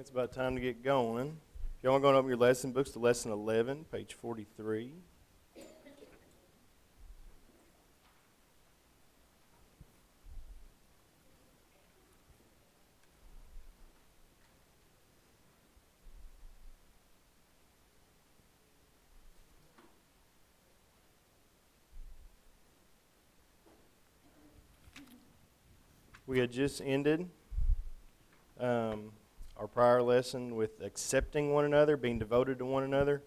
It's about time to get going. If y'all want to go open your lesson books to lesson 11, page 43. We had just ended our prior lesson with accepting one another, being devoted to one another.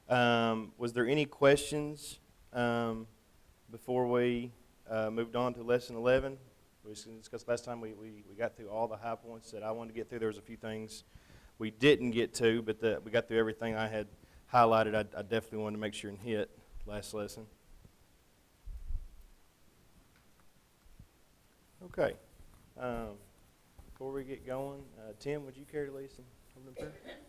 Was there any questions before we moved on to lesson 11? We discussed last time we got through all the high points that I wanted to get through. There was a few things we didn't get to, but we got through everything I had highlighted. I definitely wanted to make sure and hit last lesson. Okay. Before we get going, Tim, would you care to lead some opening prayer?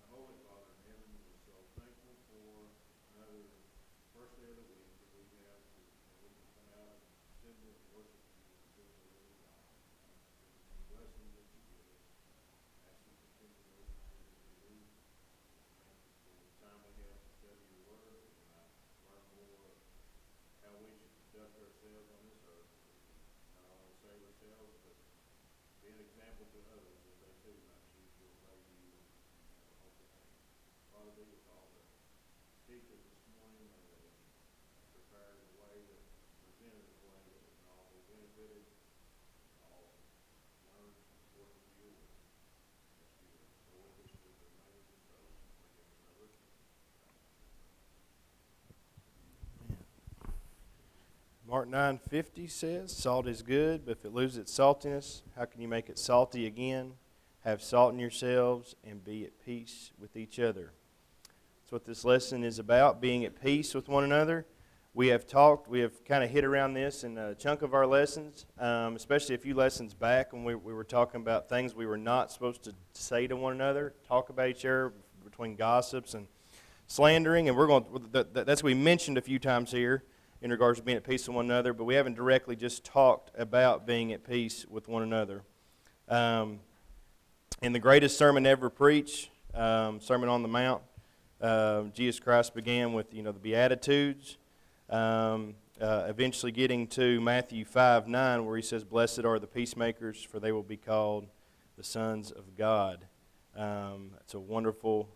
Holy Father in heaven, we're so thankful for another first day of the week that we have that we can come out and assemble and worship you and serve the living God. And blessings that you give us. Ask you to continue those things as we leave. Thank you for the time we have to study your word and learn more of how we should conduct ourselves on this earth. Not only save ourselves, but be an example to others that they too might choose to obey you and have a holy name. Father, be with all the speakers this morning. May they prepare in a way that presented in a way that we can all be benefited, all learn and worship you. And ask you to go with us through the remainder of the service. Bring us another. Mark 9:50 says, "Salt is good, but if it loses its saltiness, how can you make it salty again? Have salt in yourselves and be at peace with each other." That's what this lesson is about, being at peace with one another. We have kind of hit around this in a chunk of our lessons, especially a few lessons back when we were talking about things we were not supposed to say to one another, talk about each other, between gossips and slandering. And that's what we mentioned a few times here in regards to being at peace with one another, but we haven't directly just talked about being at peace with one another. In the greatest sermon ever preached, Sermon on the Mount, Jesus Christ began with the Beatitudes, eventually getting to Matthew 5:9, where he says, "Blessed are the peacemakers, for they will be called the sons of God." It's a wonderful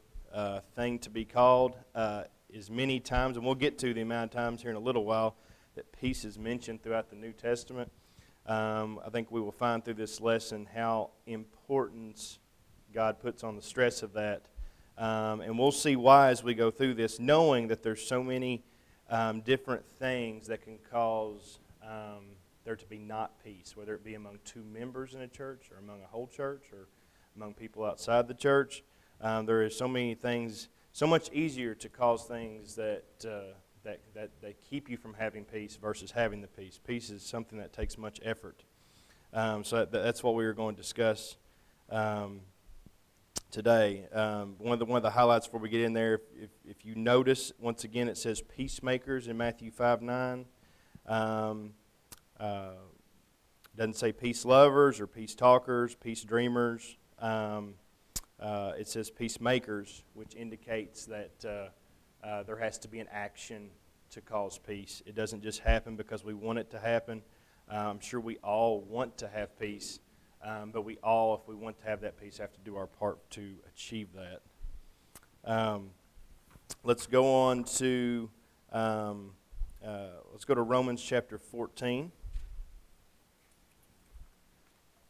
thing to be called. As many times, and we'll get to the amount of times here in a little while, that peace is mentioned throughout the New Testament. I think we will find through this lesson how important God puts on the stress of that. And we'll see why as we go through this, knowing that there's so many different things that can cause there to be not peace, whether it be among two members in a church or among a whole church or among people outside the church. There is so many things, so much easier to cause things that keep you from having peace versus having the peace. Peace is something that takes much effort. So that's what we were going to discuss today. One of the highlights before we get in there, if you notice, once again it says peacemakers in Matthew 5:9. Doesn't say peace lovers or peace talkers, peace dreamers. It says peacemakers, which indicates that there has to be an action to cause peace. It doesn't just happen because we want it to happen. I'm sure we all want to have peace, but we all, if we want to have that peace, have to do our part to achieve that. Let's go on to let's go to Romans chapter 14,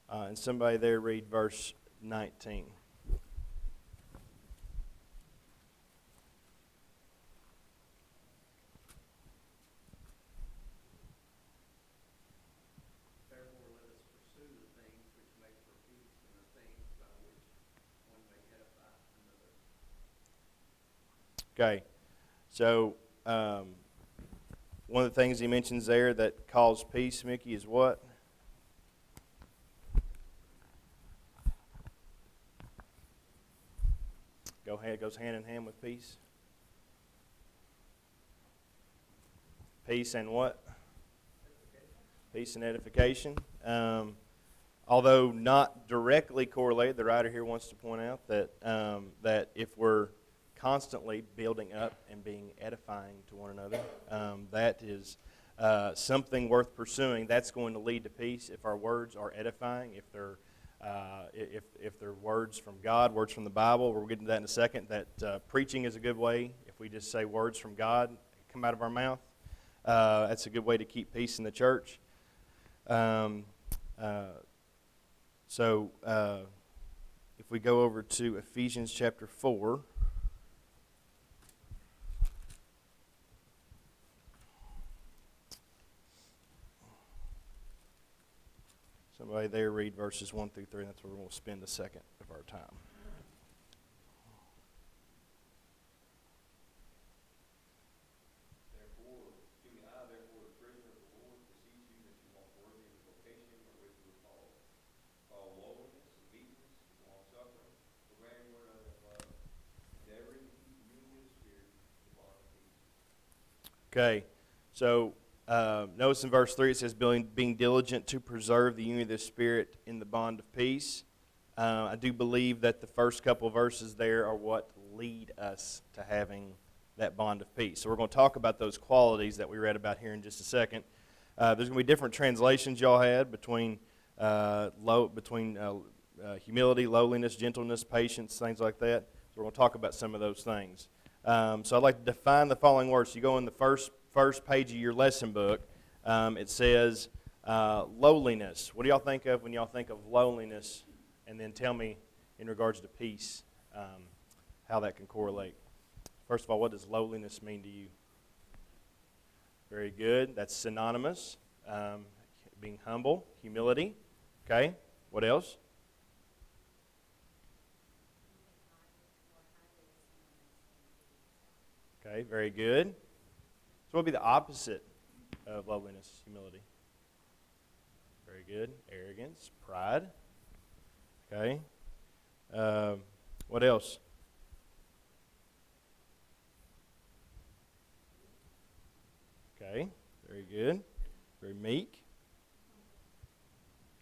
and somebody there read verse 19. Okay, so one of the things he mentions there that cause peace, Mickey, is what? Goes hand in hand with peace. Peace and what? Peace and edification. although not directly correlated, the writer here wants to point out that if we're constantly building up and being edifying to one another, that is something worth pursuing. That's going to lead to peace if our words are edifying, if they're words from God, words from the Bible. We'll get into that in a second. That preaching is a good way. If we just say words from God come out of our mouth, that's a good way to keep peace in the church. So if we go over to Ephesians chapter 4, somebody there read verses 1 through 3, and that's where we're going to spend a second of our time. Okay, so notice in verse 3 it says, being diligent to preserve the unity of the Spirit in the bond of peace. I do believe that the first couple of verses there are what lead us to having that bond of peace. So we're going to talk about those qualities that we read about here in just a second. There's going to be different translations y'all had between humility, lowliness, gentleness, patience, things like that. So we're going to talk about some of those things. So I'd like to define the following words. So you go in the first page of your lesson book. It says lowliness. What do y'all think of when y'all think of lowliness? And then tell me in regards to peace how that can correlate. First of all, what does lowliness mean to you? Very good. That's synonymous. Being humble, humility. Okay. What else? Okay, very good. So what would be the opposite of lowliness, humility? Very good. Arrogance, pride. Okay. What else? Okay, very good. Very meek.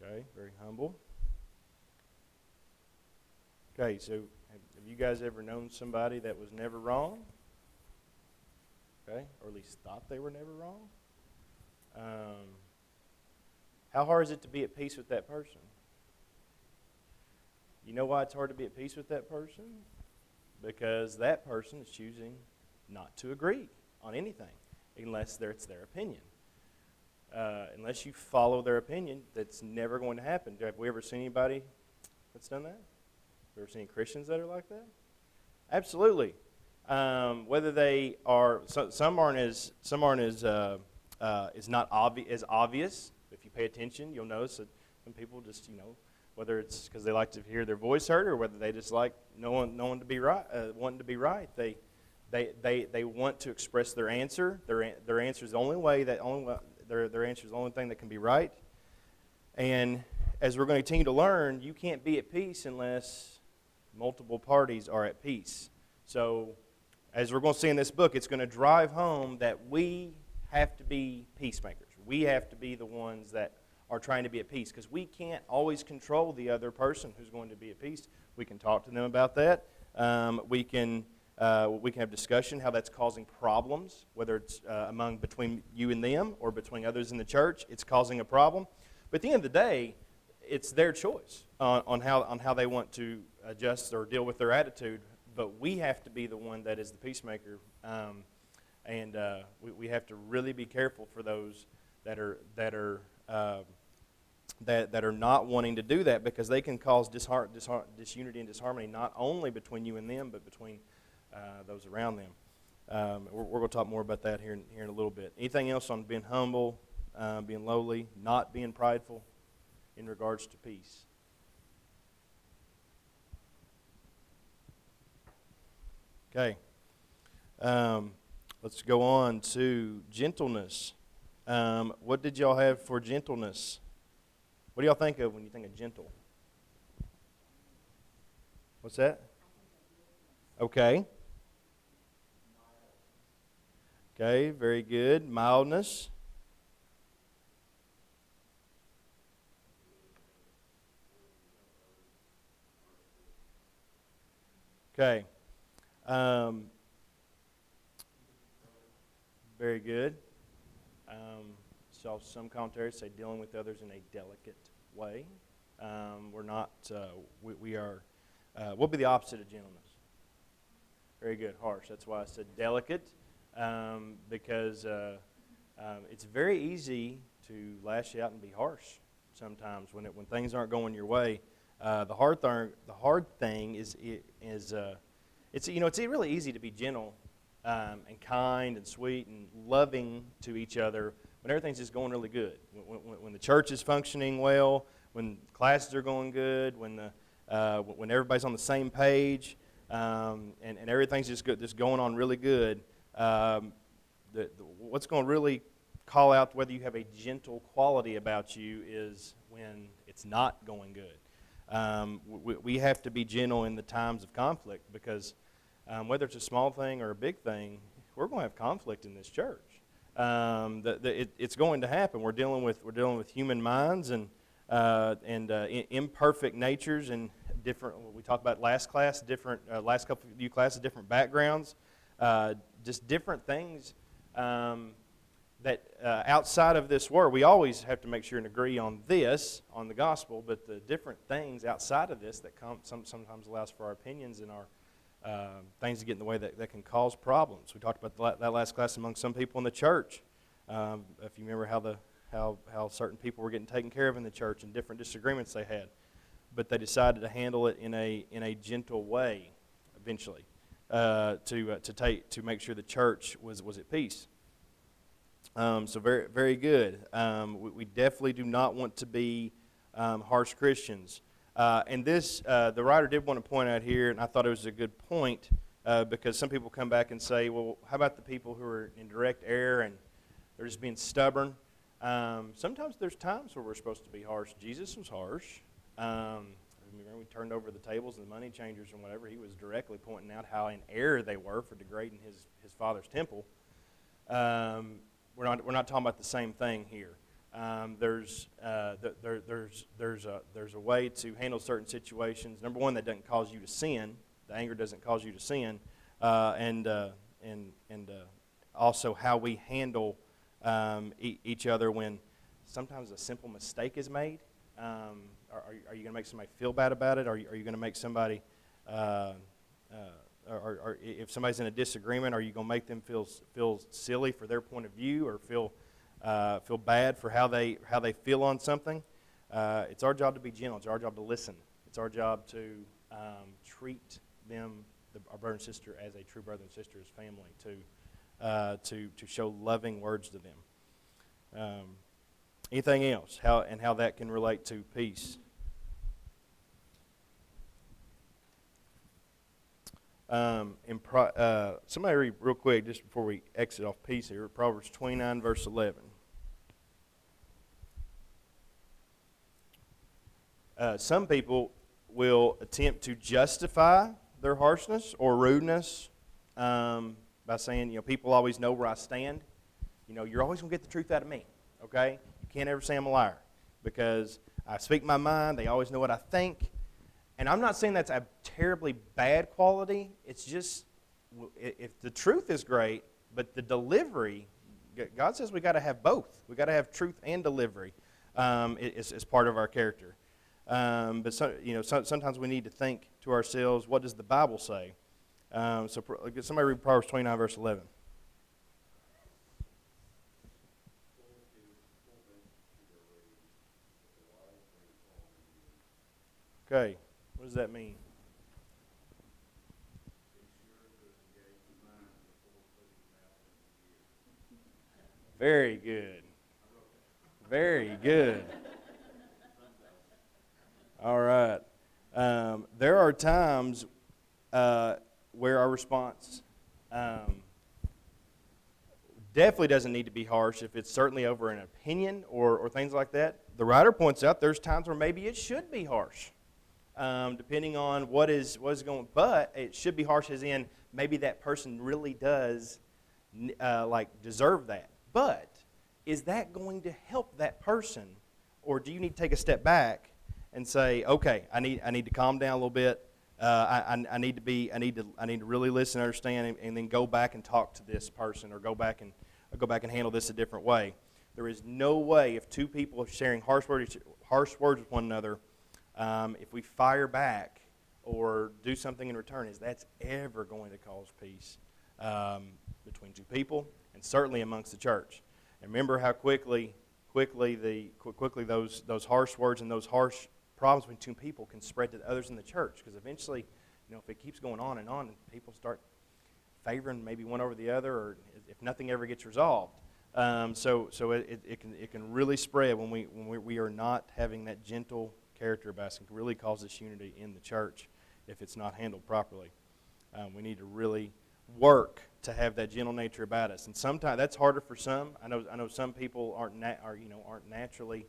Okay, very humble. Okay, so have you guys ever known somebody that was never wrong? Okay, or at least thought they were never wrong? How hard is it to be at peace with that person? You know why it's hard to be at peace with that person? Because that person is choosing not to agree on anything, unless it's their opinion. Unless you follow their opinion, that's never going to happen. Have we ever seen anybody that's done that? Have we ever seen Christians that are like that? Absolutely. Whether they are, some aren't as not as obvious. If you pay attention, you'll notice that some people just, whether it's because they like to hear their voice heard, or whether they just like no one to be right, wanting to be right. They want to express their answer. Their answer is the only way their answer is the only thing that can be right. And as we're going to continue to learn, you can't be at peace unless multiple parties are at peace. So, as we're going to see in this book, it's going to drive home that we have to be peacemakers. We have to be the ones that are trying to be at peace, because we can't always control the other person who's going to be at peace. We can talk to them about that. We can have discussion how that's causing problems, whether it's between you and them or between others in the church. It's causing a problem. But at the end of the day, it's their choice on how they want to adjust or deal with their attitude. But we have to be the one that is the peacemaker, and we have to really be careful for those that are not wanting to do that, because they can cause disunity and disharmony not only between you and them, but between those around them. We're going to talk more about that here in a little bit. Anything else on being humble, being lowly, not being prideful in regards to peace? Okay. Let's go on to gentleness. What did y'all have for gentleness? What do y'all think of when you think of gentle? What's that? Okay. Okay, very good. Mildness. Okay. Very good. Saw some commentaries say dealing with others in a delicate way. We're not, we are, what would be the opposite of gentleness? Very good, harsh. That's why I said delicate, because it's very easy to lash out and be harsh sometimes when things aren't going your way. The hard thing is it's really easy to be gentle and kind and sweet and loving to each other when everything's just going really good. When the church is functioning well, when classes are going good, when everybody's on the same page, and everything's just going on really good. What's going to really call out whether you have a gentle quality about you is when it's not going good. We have to be gentle in the times of conflict because whether it's a small thing or a big thing, we're going to have conflict in this church. It's going to happen. We're dealing with human minds and imperfect natures and different. We talked about last couple of classes, different backgrounds, just different things that outside of this word. We always have to make sure and agree on the gospel, but the different things outside of this that sometimes allows for our opinions and our things to get in the way that can cause problems. We talked about that last class among some people in the church. If you remember how certain people were getting taken care of in the church and different disagreements they had, but they decided to handle it in a gentle way eventually to make sure the church was at peace. So very, very good. We definitely do not want to be harsh Christians. And this, the writer did want to point out here, and I thought it was a good point, because some people come back and say, well, how about the people who are in direct error and they're just being stubborn? Sometimes there's times where we're supposed to be harsh. Jesus was harsh. Remember we turned over the tables and the money changers and whatever. He was directly pointing out how in error they were for degrading his father's temple. We're not talking about the same thing here. There's a way to handle certain situations. Number one, that doesn't cause you to sin. The anger doesn't cause you to sin, and also how we handle each other when sometimes a simple mistake is made. Are you going to make somebody feel bad about it? Are you going to make somebody, or if somebody's in a disagreement, are you going to make them feel silly for their point of view, or feel bad for how they feel on something? It's our job to be gentle. It's our job to listen. It's our job to treat them, our brother and sister, as a true brother and sister, as family, to show loving words to them. Anything else? How that can relate to peace? Somebody read real quick just before we exit off peace here. Proverbs 29, verse 11. Some people will attempt to justify their harshness or rudeness by saying, people always know where I stand. You're always going to get the truth out of me, okay? You can't ever say I'm a liar because I speak my mind. They always know what I think. And I'm not saying that's a terribly bad quality. It's just, if the truth is great, but the delivery, God says we got to have both. We got to have truth and delivery as part of our character. But sometimes we need to think to ourselves, what does the Bible say? So somebody read Proverbs 29, verse 11. Okay, what does that mean? Very good. Very good. All right. There are times where our response definitely doesn't need to be harsh if it's certainly over an opinion or things like that. The writer points out there's times where maybe it should be harsh, depending on what is going. But it should be harsh as in maybe that person really does deserve that. But is that going to help that person, or do you need to take a step back and say, okay, I need to calm down a little bit. I need to really listen and understand, and then go back and talk to this person, or go back and handle this a different way. There is no way, if two people are sharing harsh words with one another, if we fire back or do something in return, that's ever going to cause peace between two people, and certainly amongst the church. And remember how quickly those harsh words and those harsh problems between two people can spread to others in the church. Because eventually, if it keeps going on, and people start favoring maybe one over the other, or if nothing ever gets resolved, so it can really spread when we are not having that gentle character about us. It can really cause disunity in the church if it's not handled properly. We need to really work to have that gentle nature about us, and sometimes that's harder for some. I know some people aren't naturally.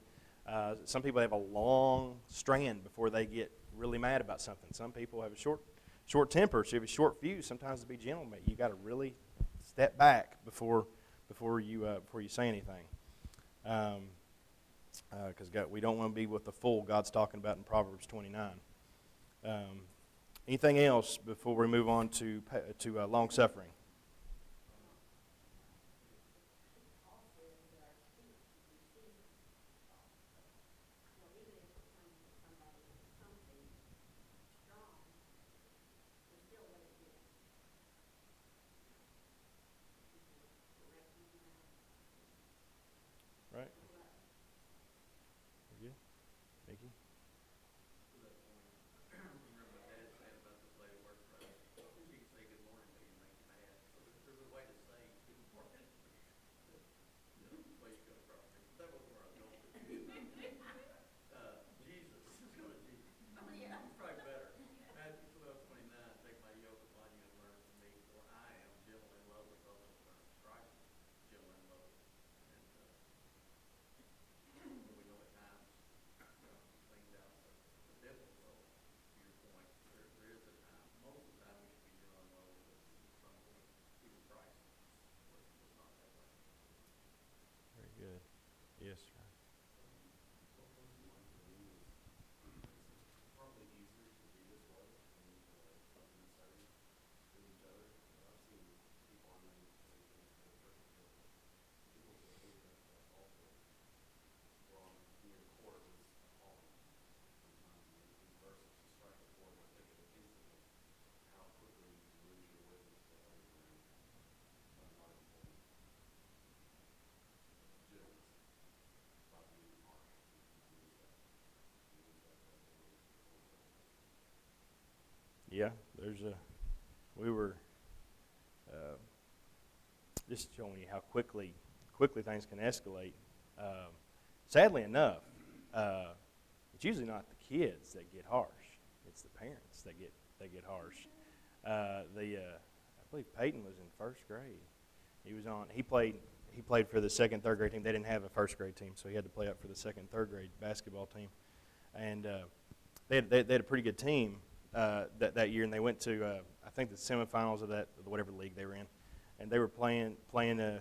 Some people have a long strand before they get really mad about something. Some people have a short temper, so you have a short fuse. Sometimes to be gentle, you got to really step back before you say anything. Because we don't want to be with the fool God's talking about in Proverbs 29. Anything else before we move on to long suffering? Right. Very good. Mickey? To that point, I remember my dad saying about this lady working for us. She can say good morning to you and make you mad. So there's a way to say good morning. Way you come across me. That wasn't where I was going with it. Jesus. Let's go to Jesus. Oh, yeah. It's probably better. Matthew 12:29. Take my yoke upon you and learn from me, for I am gentle and lowly. Both of them are Christ, gentle and lowly. And we know at times things out are difficult. To your point, there is a time. Most of the time we should be gentle and lowly, but at some point, even Christ was not that way. Very good. Yes, sir. What comes to mind for me is it's probably easier to be this way than to be setting with each other. I've seen people on many things that are perfect, but people's behavior that's also wrong near the core is appalling. Sometimes these verses just strike a chord, and I think of it instantly, how quickly you can lose your witness to others around you by not employing gentleness, by being harsh. You lose that ability to control yourself. Yeah, we were just showing you how quickly things can escalate. Sadly enough, it's usually not the kids that get harsh; it's the parents that get harsh. I believe Peyton was in first grade. He played for the second, third grade team. They didn't have a first grade team, so he had to play up for the second, third grade basketball team. And they had a pretty good team that year, and they went to I think the semifinals of whatever league they were in, and they were playing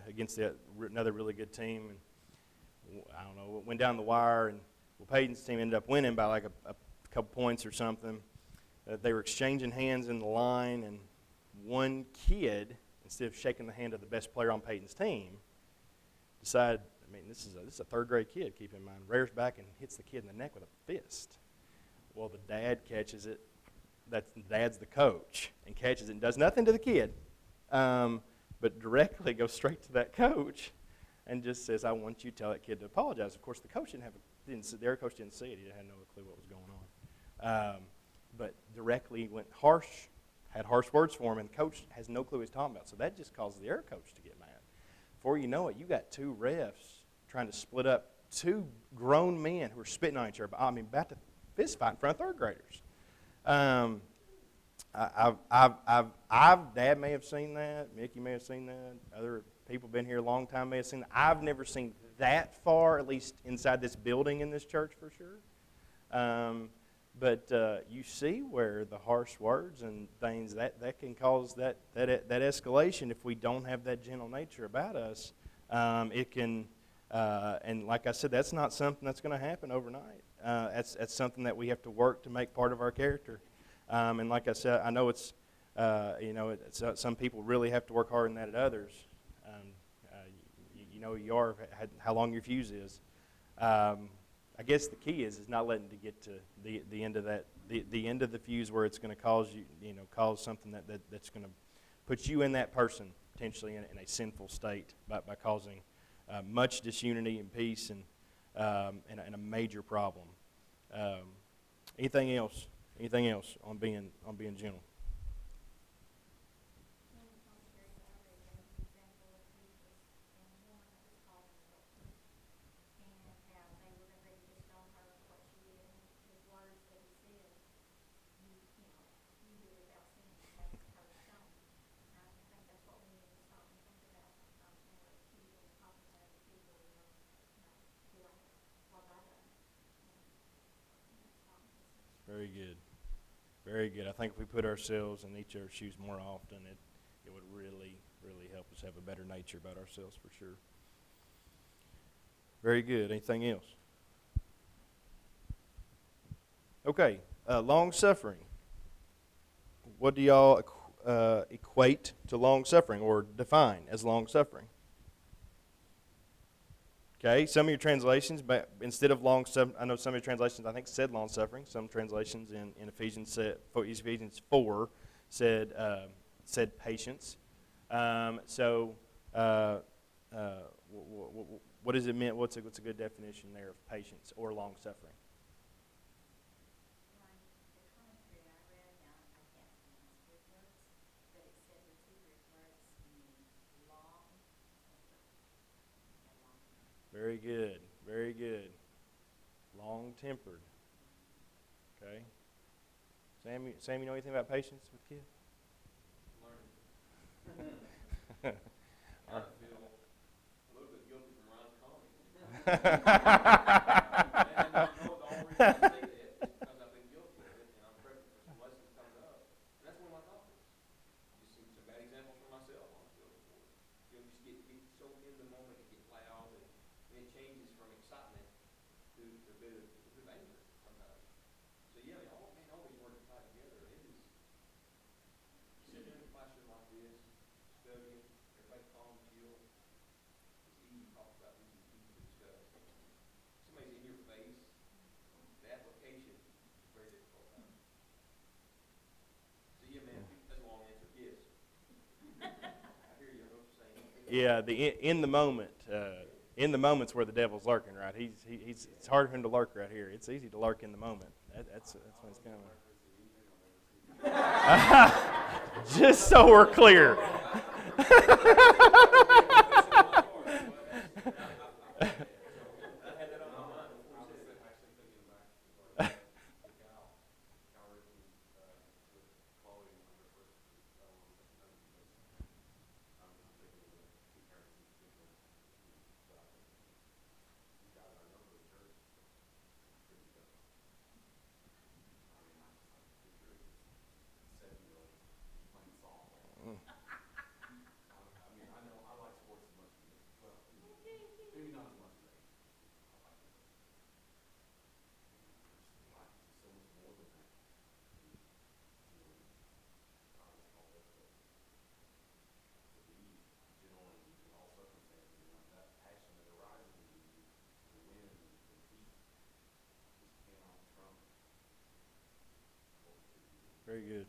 against another really good team. And I don't know, it went down the wire, and Peyton's team ended up winning by like a couple points or something. They were exchanging hands in the line, and one kid, instead of shaking the hand of the best player on Peyton's team, decided, this is a third grade kid, keep in mind, rears back and hits the kid in the neck with a fist. Well, the dad catches it. Dad's the coach, and catches it and does nothing to the kid, but directly goes straight to that coach and just says, "I want you to tell that kid to apologize." Of course, the coach their coach didn't see it. He had no clue what was going on. But directly went had harsh words for him, and the coach has no clue what he's talking about. So that just causes the air coach to get mad. Before you know it, you got two refs trying to split up two grown men who are spitting on each other. About to fist fight in front of third graders. Dad may have seen that. Mickey may have seen that. Other people been here a long time may have seen that. I've never seen that far, at least inside this building in this church for sure. But you see where the harsh words and things that can cause that escalation if we don't have that gentle nature about us. It can, and like I said, that's not something that's going to happen overnight. That's something that we have to work to make part of our character. And like I said, I know it's, some people really have to work harder than that at others. You know who you are, how long your fuse is. I guess the key is not letting it get to the end of that, the end of the fuse where it's going to cause cause something that's going to put you and that person potentially in a sinful state by causing much disunity and peace and a major problem. Anything else? Anything else on being gentle? Very good. Very good. I think if we put ourselves in each other's shoes more often, it would really, really help us have a better nature about ourselves for sure. Very good. Anything else? Okay. Long suffering. What do y'all equate to long suffering or define as long suffering? Okay, some of your translations, but instead of long suffering, I know some of your translations I think said long suffering. Some translations in Ephesians 4 said patience. What does it mean? What's a good definition there of patience or long suffering? Very good. Very good. Long-tempered. Okay. Sam, you know anything about patience with kids? Learning. I feel a little bit guilty from Ron's comment. And I know the only reason I say that is because I've been guilty of it, and I'm prepping for some lessons coming up. And that's one of my topics. Just some bad examples from myself on the field before. Just get so in the moment and get loud, and it changes from excitement to a bit of anger sometimes. So yeah, all these words tie together. It is sitting in a classroom like this, studying, everybody calm, chill. It's easy to talk about, easy to discuss. Somebody's in your face. The application is very difficult. So yeah, man, that's a long answer. Yes. I hear you. I know what you're saying. Yeah, in the moment. In the moment's where the devil's lurking, right? It's hard for him to lurk right here. It's easy to lurk in the moment. That's when it's coming. Just so we're clear. Very good.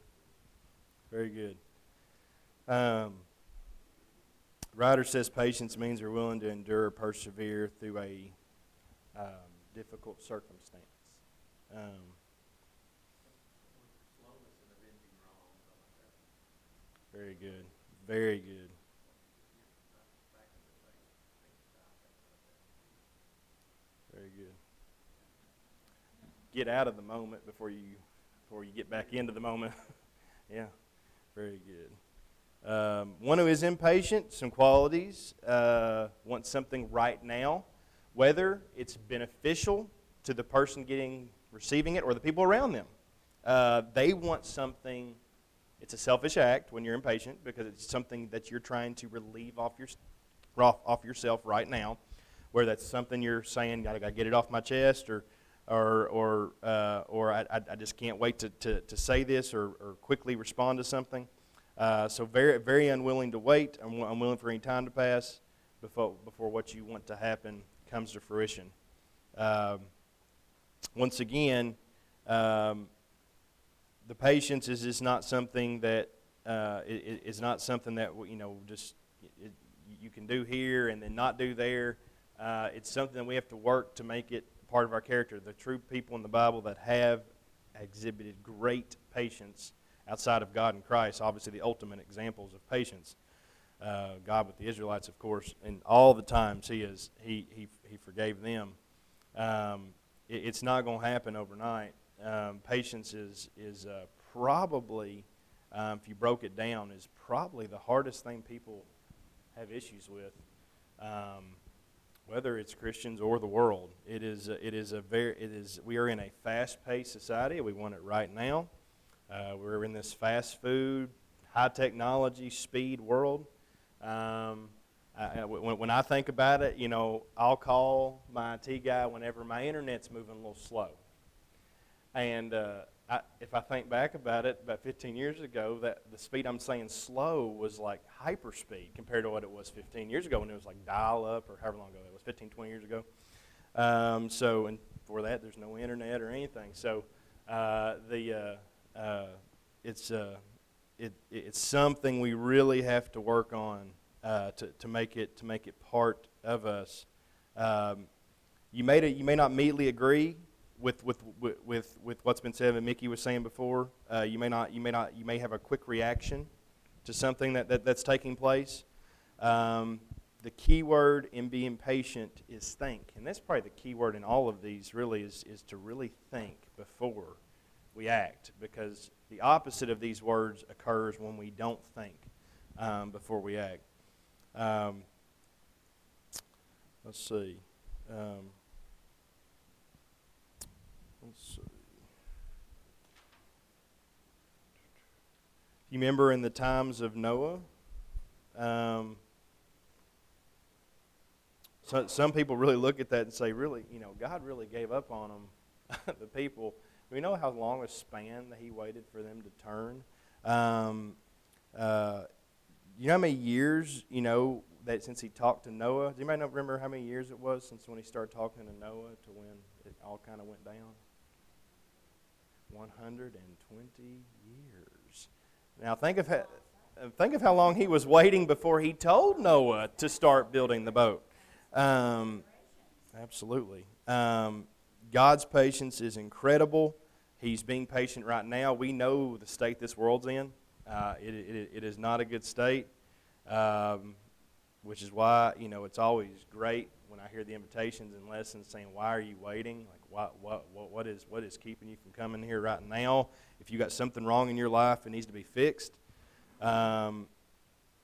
Very good. Ryder says patience means we're willing to endure, persevere through a difficult circumstance. Slowness and avenging wrong, something like that. Very good. Very good. Very good. Get out of the moment before you get back into the moment. Yeah, very good. One who is impatient, some qualities, wants something right now, whether it's beneficial to the person receiving it or the people around them. They want something. It's a selfish act when you're impatient because it's something that you're trying to relieve off yourself right now, whether that's something you're saying, I got to get it off my chest, or or I just can't wait to say this or quickly respond to something. So very, very unwilling to wait. I'm unwilling for any time to pass before what you want to happen comes to fruition. Once again, the patience is just not something that is not something that just you can do here and then not do there. It's something that we have to work to make it part of our character. The true people in the Bible that have exhibited great patience outside of God and Christ, obviously the ultimate examples of patience. God with the Israelites, of course, and all the times He forgave them. It's not going to happen overnight. Patience is probably, if you broke it down, is probably the hardest thing people have issues with, whether it's Christians or the world. We are in a fast-paced society. We want it right now. We're in this fast food, high technology, speed world. When I think about it, I'll call my IT guy whenever my internet's moving a little slow. And if I think back about it, about 15 years ago, that the speed I'm saying slow was like hyperspeed compared to what it was 15 years ago when it was like dial-up or however long ago it was, 15, 20 years ago. And before that, there's no internet or anything. So it's something we really have to work on to make it part of us. You may not immediately agree with what's been said, and Mickey was saying before. You may have a quick reaction to something that's taking place. The key word in being patient is think, and that's probably the key word in all of these. Really, is to really think before we act, because the opposite of these words occurs when we don't think before we act. Let's see. You remember in the times of Noah, some people really look at that and say, really, God really gave up on them, the people. We know how long a span that He waited for them to turn. You know how many years, that since He talked to Noah? Do anybody remember how many years it was since when He started talking to Noah to when it all kind of went down? 120 years. Now think of how long He was waiting before He told Noah to start building the boat. Absolutely. God's patience is incredible. He's being patient right now. We know the state this world's in. It is not a good state, which is why it's always great when I hear the invitations and lessons saying, "Why are you waiting? Like, what is keeping you from coming here right now? If you got something wrong in your life, it needs to be fixed."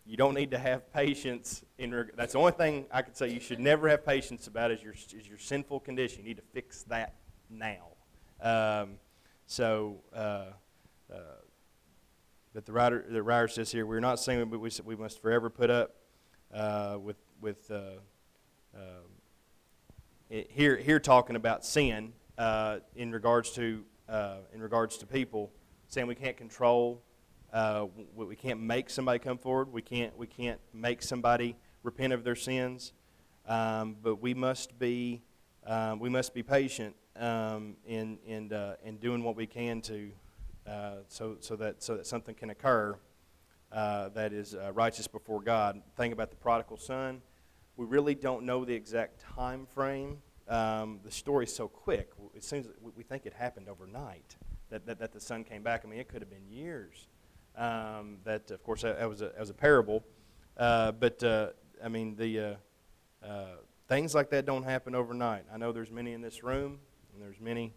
You don't need to have patience. That's the only thing I could say you should never have patience about is your sinful condition. You need to fix that now. But the writer says here, we're not saying we must forever put up here talking about sin in regards to people, saying we can't control. We can't make somebody come forward. We can't make somebody repent of their sins. But we must be patient in doing what we can to so that something can occur that is righteous before God. Think about the prodigal son. We really don't know the exact time frame. The story's so quick. It seems we think it happened overnight that the son came back. I mean, it could have been years. That, of course, that was a parable. But I mean, the things like that don't happen overnight. I know there's many in this room, and there's many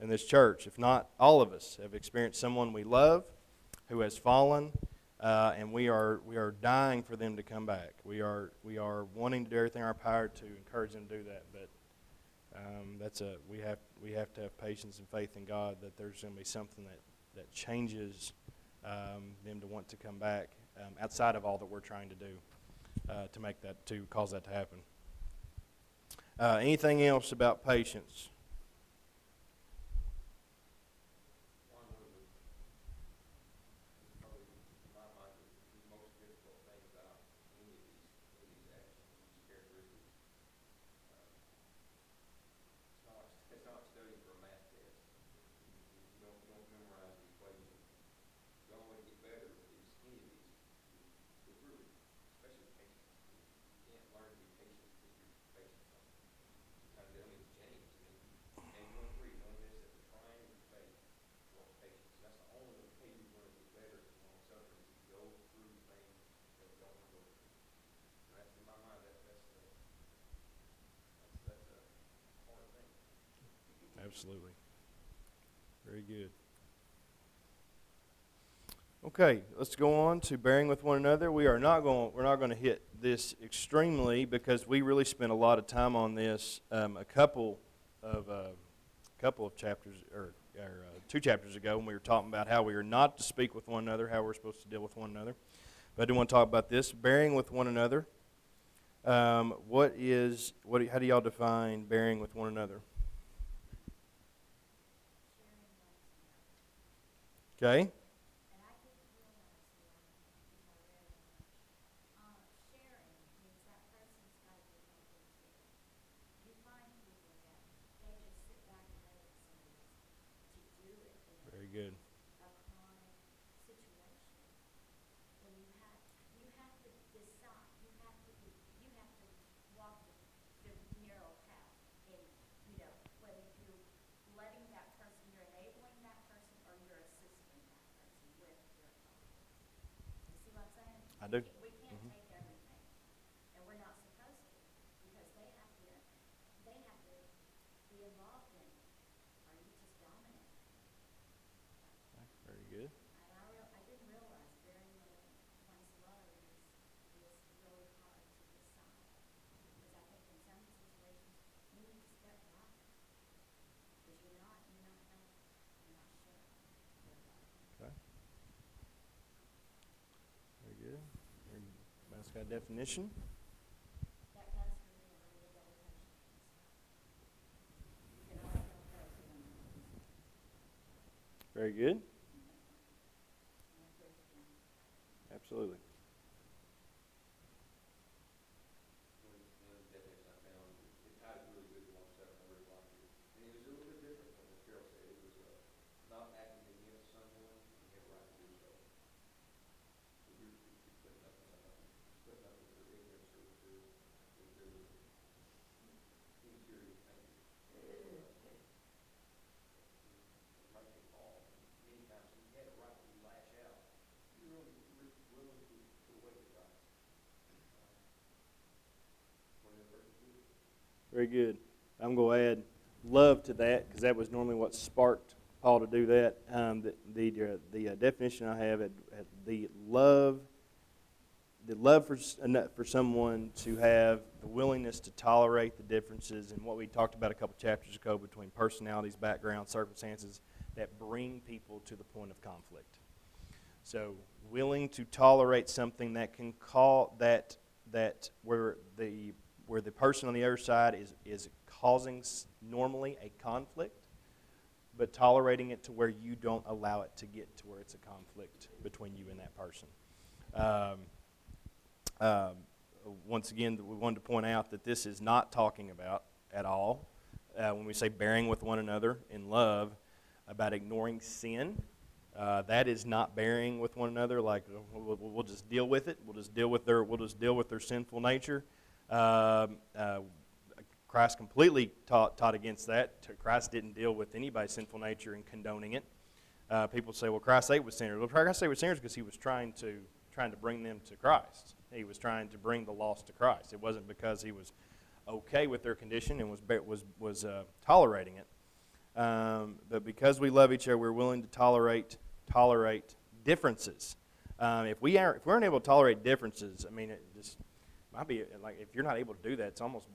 in this church. If not all of us have experienced someone we love who has fallen, and we are dying for them to come back. We are wanting to do everything in our power to encourage them to do that. But we have to have patience and faith in God that there's going to be something that changes them to want to come back outside of all that we're trying to do to cause that to happen. Anything else about patience? Absolutely. Very good. Okay, let's go on to bearing with one another. We're not going to hit this extremely because we really spent a lot of time on this a couple of chapters or 2 chapters ago when we were talking about how we are not to speak with one another, how we're supposed to deal with one another. But I do want to talk about this, bearing with one another. How do y'all define bearing with one another? Okay. Very good. I do. We can't take everything, and we're not supposed to, because they have to be involved in it. Are you just dominant? Very good. And I didn't realize bearing with one's love is really hard to decide, because I think in some situations you need to step back, because you're not helping, you're not sharing your love. Okay. Very good. That's got a definition. That comes from me. I need a dedication. You can always tell President. Very good. I'm a Christian. Absolutely. One of the definitions I found, it ties really good to 1:7. I really liked it. And it was a little bit different from what Carol said. It was not acting against someone, and you have a right to do so. If you're putting up with their ignorance or with their immaturity, thank you. Might take all. Many times he had a right to lash out. You're willing to wait to Christ. One of the verses do. Very good. I'm going to add love to that because that was normally what sparked Paul to do that. The definition I have at the love for someone to have the willingness to tolerate the differences and what we talked about a couple chapters ago between personalities, backgrounds, circumstances that bring people to the point of conflict. So willing to tolerate something that can call that where the person on the other side is causing normally a conflict, but tolerating it to where you don't allow it to get to where it's a conflict between you and that person. Once again, we wanted to point out that this is not talking about at all, when we say bearing with one another in love, about ignoring sin. That is not bearing with one another. Like we'll just deal with it. We'll just deal with their sinful nature. Christ completely taught against that. Christ didn't deal with anybody's sinful nature and condoning it. People say, "Well, Christ ate with sinners." Well, Christ ate with sinners because he was trying to bring them to Christ. He was trying to bring the lost to Christ. It wasn't because he was okay with their condition and was tolerating it. But because we love each other, we're willing to tolerate differences. If we aren't able to tolerate differences, I mean, it just might be like if you're not able to do that, it's almost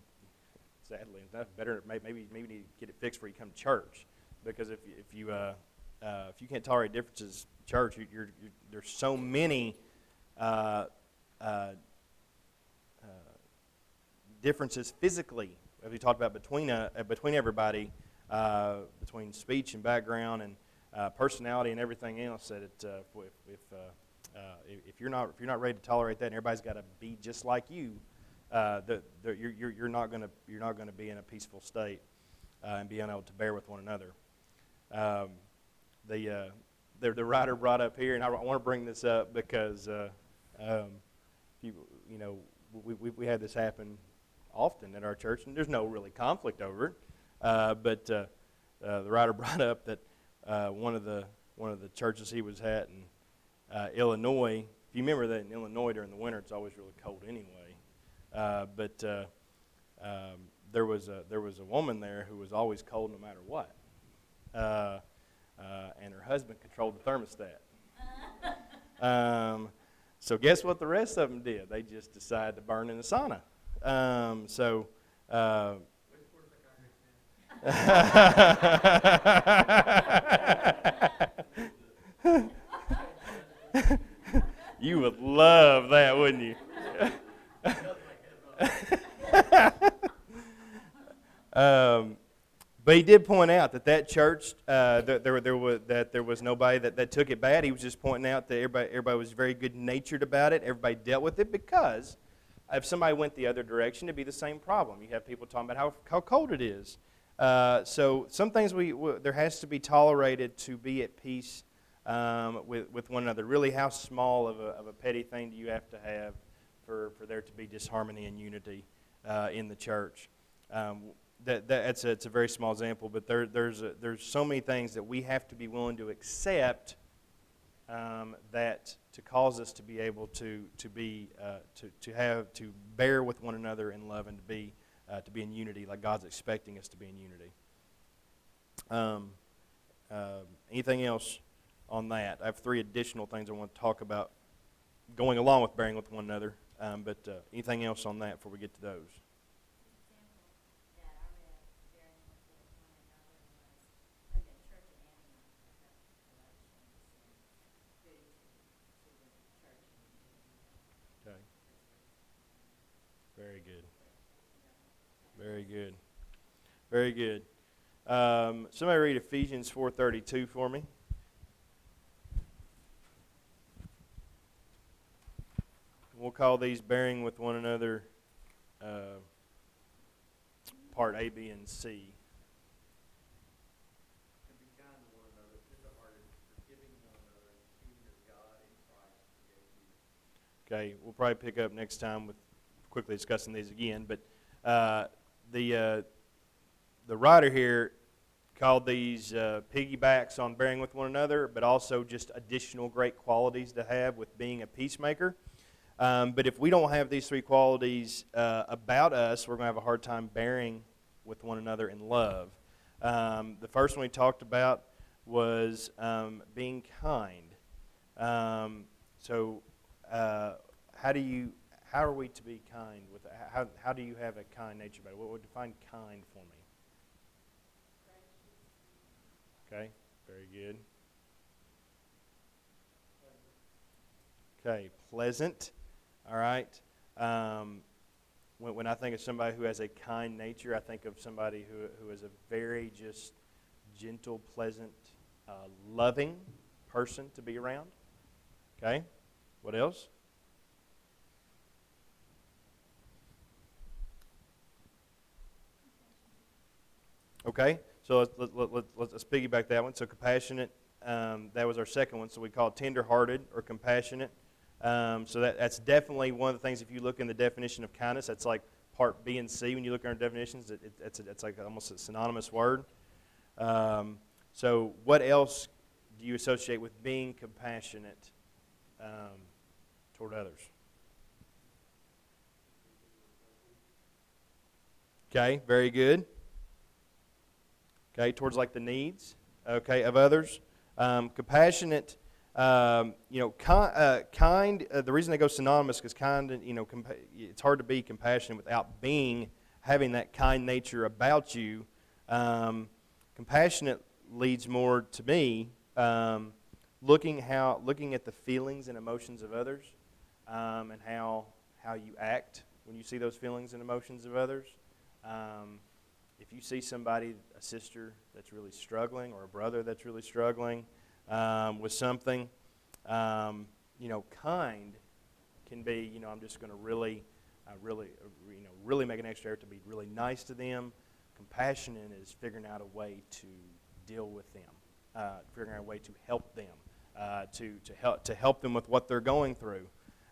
sadly that's better. Maybe you need to get it fixed before you come to church, because if you can't tolerate differences, church, there's so many differences physically, as we talked about between everybody, between speech and background and personality and everything else. That if you're not ready to tolerate that, and everybody's got to be just like you, you're not going to be in a peaceful state and be able to bear with one another. The writer brought up here, and I want to bring this up because we had this happen often at our church, and there's no really conflict over it. But the writer brought up that one of the churches he was at in Illinois. If you remember that in Illinois during the winter, it's always really cold anyway. But there was a woman there who was always cold no matter what. and her husband controlled the thermostat. So guess what the rest of them did? They just decided to burn in the sauna. You would love that, wouldn't you? But he did point out that church, there was nobody that took it bad. He was just pointing out that everybody was very good-natured about it. Everybody dealt with it because if somebody went the other direction, it'd be the same problem. You have people talking about how cold it is. So some things there has to be tolerated to be at peace with one another. Really, how small of a petty thing do you have to have for there to be disharmony and unity in the church? It's a very small example, but there's so many things that we have to be willing to accept that to cause us to be able to bear with one another in love and to be in unity, like God's expecting us to be in unity. Anything else on that? I have 3 additional things I want to talk about going along with bearing with one another. But anything else on that before we get to those? Very good. Very good. Very good. Somebody read Ephesians 4:32 for me. We'll call these bearing with one another part A, B, and C. And be kind to one another, tender-hearted, forgiving one another, even as God in Christ forgave you. Okay, we'll probably pick up next time with quickly discussing these again, but the writer here called these piggybacks on bearing with one another, but also just additional great qualities to have with being a peacemaker. But if we don't have these 3 qualities about us, we're going to have a hard time bearing with one another in love. The first one we talked about was being kind. How are we to be kind? How do you have a kind nature about it? What would define kind for me? Okay, very good. Okay, pleasant. All right. When I think of somebody who has a kind nature, I think of somebody who is a very just gentle, pleasant, loving person to be around. Okay, what else? Okay, so let's piggyback that one. So compassionate, that was our second one. So we call it tender-hearted or compassionate. So that's definitely one of the things. If you look in the definition of kindness, that's like part B and C. When you look at our definitions, it's like almost a synonymous word. So what else do you associate with being compassionate toward others? Okay, very good. Okay, towards like the needs, okay, of others. Compassionate, kind. The reason they go synonymous because kind, it's hard to be compassionate without having that kind nature about you. Compassionate leads more to me looking at the feelings and emotions of others, and how you act when you see those feelings and emotions of others. If you see somebody, a sister that's really struggling, or a brother that's really struggling with something, kind can be, I'm just going to really make an extra effort to be really nice to them. Compassionate is figuring out a way to deal with them, figuring out a way to help them, to help them with what they're going through.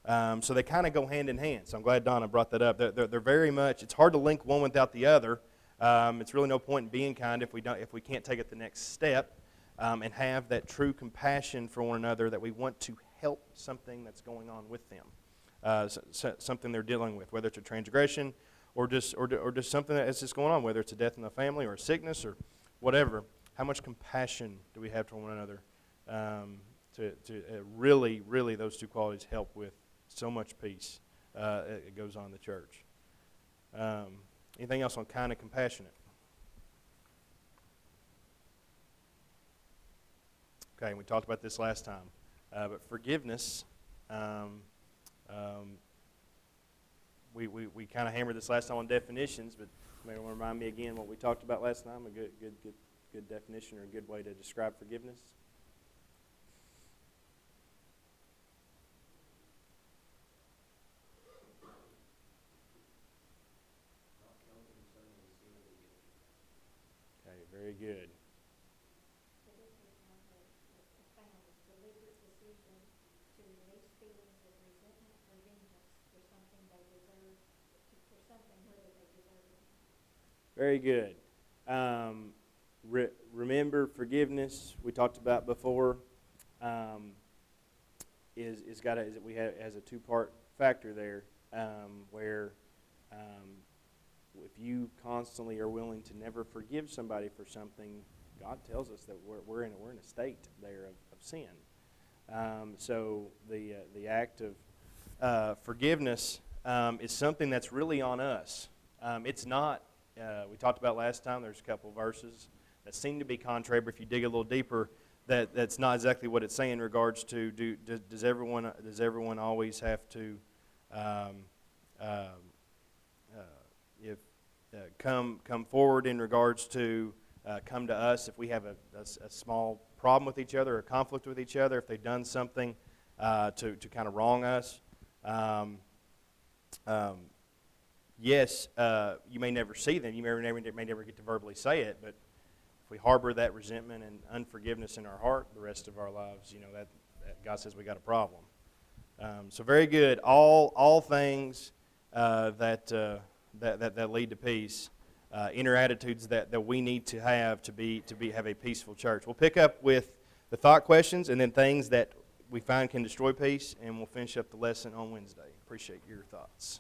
So they kind of go hand in hand. So I'm glad Donna brought that up. They're very much. It's hard to link one without the other. It's really no point in being kind if we can't take it the next step and have that true compassion for one another, that we want to help something that's going on with them, something they're dealing with, whether it's a transgression or just something that's just going on, whether it's a death in the family or a sickness or whatever. How much compassion do we have toward one another? Really, those two qualities help with so much peace that goes on in the church. Anything else on kind and compassionate? Okay, we talked about this last time. But forgiveness, we kind of hammered this last time on definitions, but you may want to remind me again what we talked about last time, a good definition or a good way to describe forgiveness. Okay, very good. Forgiveness has a profound, deliberate decision to release feelings of resentment or vengeance for something they deserve, for something whether they deserve it or not. Very good. Remember, forgiveness we talked about before has a two-part factor there, where if you constantly are willing to never forgive somebody for something, God tells us that we're in a state there of sin. So the act of forgiveness is something that's really on us. It's not. We talked about last time. There's a couple verses that seem to be contrary, but if you dig a little deeper, that's not exactly what it's saying in regards to does everyone always have to come forward in regards to come to us if we have a small problem with each other or conflict with each other, if they've done something to kind of wrong us. Yes, you may never see them. You may never get to verbally say it, but if we harbor that resentment and unforgiveness in our heart the rest of our lives, that God says we got a problem. So very good. All things that lead to peace, inner attitudes that we need to have have a peaceful church. We'll pick up with the thought questions and then things that we find can destroy peace, and we'll finish up the lesson on Wednesday. Appreciate your thoughts.